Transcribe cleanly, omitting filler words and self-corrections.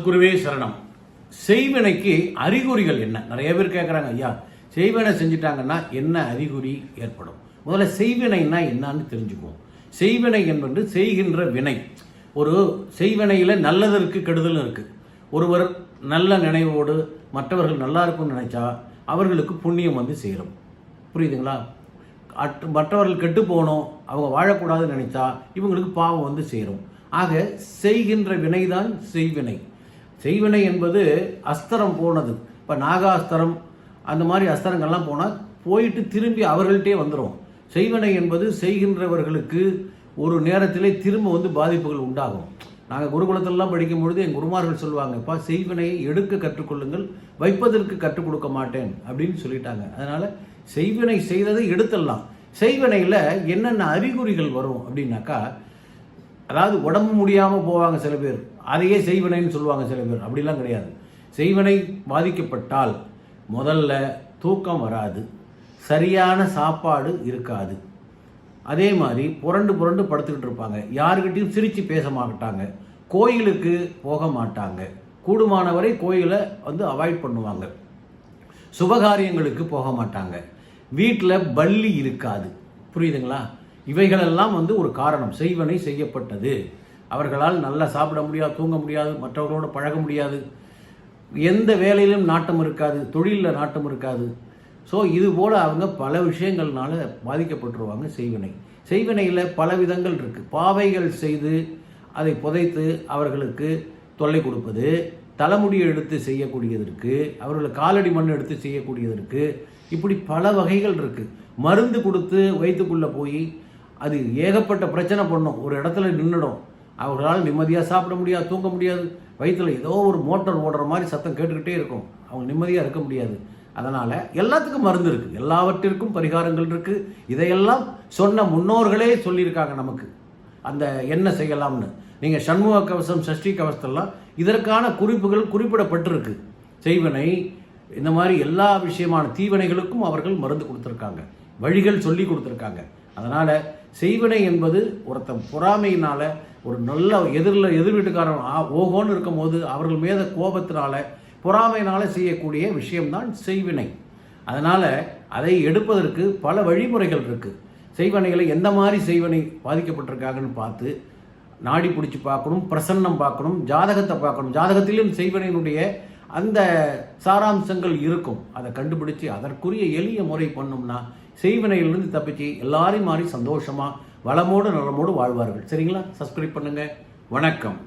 குருவே சரணம். செய்வினைக்கு அறிகுறிகள் என்ன? நிறைய பேர் கேட்குறாங்க, ஐயா செய்வினை செஞ்சிட்டாங்கன்னா என்ன அறிகுறி ஏற்படும்? முதல்ல செய்வினைன்னா என்னன்னு தெரிஞ்சுக்குவோம். செய்வினை என்பது செய்கின்ற வினை. ஒரு செய்வினையில் நல்லதற்கு கெடுதல் இருக்கு. ஒருவர் நல்ல நினைவோடு மற்றவர்கள் நல்லா இருக்கும்னு நினைச்சா அவர்களுக்கு புண்ணியம் வந்து சேரும். புரியுதுங்களா? மற்றவர்கள் கெட்டு போகணும், அவங்க வாழக்கூடாதுன்னு நினைச்சா இவங்களுக்கு பாவம் வந்து சேரும். ஆக செய்கின்ற வினைதான் செய்வினை. செய்வினை என்பது அஸ்திரம் போனது. இப்போ நாகாஸ்திரம் அந்த மாதிரி அஸ்திரங்கள்லாம் போனால் போயிட்டு திரும்பி அவர்கள்ட்டே வந்துடும். செய்வினை என்பது செய்கின்றவர்களுக்கு ஒரு நேரத்திலே திரும்ப வந்து பாதிப்புகள் உண்டாகும். நாங்கள் குருகுலத்திலலாம் படிக்கும் பொழுது என் குருமார்கள் சொல்லுவாங்கப்பா, செய்வினையை எடுக்க கற்றுக்கொள்ளுங்கள், வைப்பதற்கு கற்றுக் கொடுக்க மாட்டேன் அப்படின்னு சொல்லிட்டாங்க. அதனால் செய்வினை செய்ததை எடுத்துடலாம். செய்வினையில் என்னென்ன அறிகுறிகள் வரும் அப்படின்னாக்கா, அதாவது உடம்பு முடியாமல் போவாங்க சில பேர், அதையே செய்வினைன்னு சொல்லுவாங்க சில பேர். அப்படிலாம் கிடையாது. செய்வினை பாதிக்கப்பட்டால் முதல்ல தூக்கம் வராது, சரியான சாப்பாடு இருக்காது, அதே மாதிரி புரண்டு புரண்டு படுத்துக்கிட்டு இருப்பாங்க, யாருக்கிட்டையும் சிரித்து பேச மாட்டாங்க, கோயிலுக்கு போக மாட்டாங்க, கூடுமானவரை கோயிலை வந்து அவாய்ட் பண்ணுவாங்க, சுபகாரியங்களுக்கு போக மாட்டாங்க, வீட்டில் பள்ளி இருக்காது. புரியுதுங்களா? இவைகளெல்லாம் வந்து ஒரு காரணம். செய்வினை செய்யப்பட்டது. அவர்களால் நல்லா சாப்பிட முடியாது, தூங்க முடியாது, மற்றவர்களோடு பழக முடியாது, எந்த வேலையிலும் நாட்டம் இருக்காது, தொழிலில் நாட்டம் இருக்காது. ஸோ இது போல் அவங்க பல விஷயங்கள்னால பாதிக்கப்பட்டுருவாங்க. செய்வினை செய்வினையில் பல விதங்கள் இருக்குது. பாவைகள் செய்து அதை புதைத்து அவர்களுக்கு தொல்லை கொடுப்பது, தலைமுடியை எடுத்து செய்யக்கூடியது இருக்குது, அவர்களுக்கு காலடி மண் எடுத்து செய்யக்கூடியது இருக்குது. இப்படி பல வகைகள் இருக்குது. மருந்து கொடுத்து வயிற்றுக்குள்ளே போய் அது ஏகப்பட்ட பிரச்சனை பண்ணும். ஒரு இடத்துல நின்றுடும், அவர்களால் நிம்மதியாக சாப்பிட முடியாது, தூங்க முடியாது, வயிற்றில் ஏதோ ஒரு மோட்டார் ஓடுற மாதிரி சத்தம் கேட்டுக்கிட்டே இருக்கும், அவங்க நிம்மதியாக இருக்க முடியாது. அதனால் எல்லாத்துக்கும் மருந்து இருக்குது, எல்லாவற்றிற்கும் பரிகாரங்கள் இருக்குது. இதையெல்லாம் சொன்ன முன்னோர்களே சொல்லியிருக்காங்க நமக்கு அந்த என்ன செய்யலாம்னு. நீங்கள் சண்முக கவசம், சஷ்டி கவசத்தெல்லாம் இதற்கான குறிப்புகள் குறிப்பிடப்பட்டிருக்கு. செய்வினை இந்த மாதிரி எல்லா விஷயமான தீவினைகளுக்கும் அவர்கள் மருந்து கொடுத்துருக்காங்க, வழிகள் சொல்லி கொடுத்துருக்காங்க. அதனால் செய்வினை என்பது ஒருத்தன் பொறாமையினால், ஒரு நல்ல எதிர் வீட்டுக்காரன் ஓகோன்னு இருக்கும்போது அவர்கள் மீத கோபத்தினால, பொறாமையினால் செய்யக்கூடிய விஷயம்தான் செய்வினை. அதனால் அதை எடுப்பதற்கு பல வழிமுறைகள் இருக்குது. செய்வினைகளை எந்த மாதிரி செய்வினை பாதிக்கப்பட்டிருக்காங்கன்னு பார்த்து நாடி பிடிச்சி பார்க்கணும், பிரசன்னம் பார்க்கணும், ஜாதகத்தை பார்க்கணும். ஜாதகத்திலும் செய்வினையினுடைய அந்த சாராம்சங்கள் இருக்கும். அதை கண்டுபிடிச்சு அதற்குரிய எளிய முறை பண்ணோம்னா செய்வினையிலிருந்து தப்பிச்சு எல்லாரையும் மாறி சந்தோஷமாக வளமோடு நலமோடு வாழ்வார்கள். சரிங்களா? சப்ஸ்கிரைப் பண்ணுங்கள். வணக்கம்.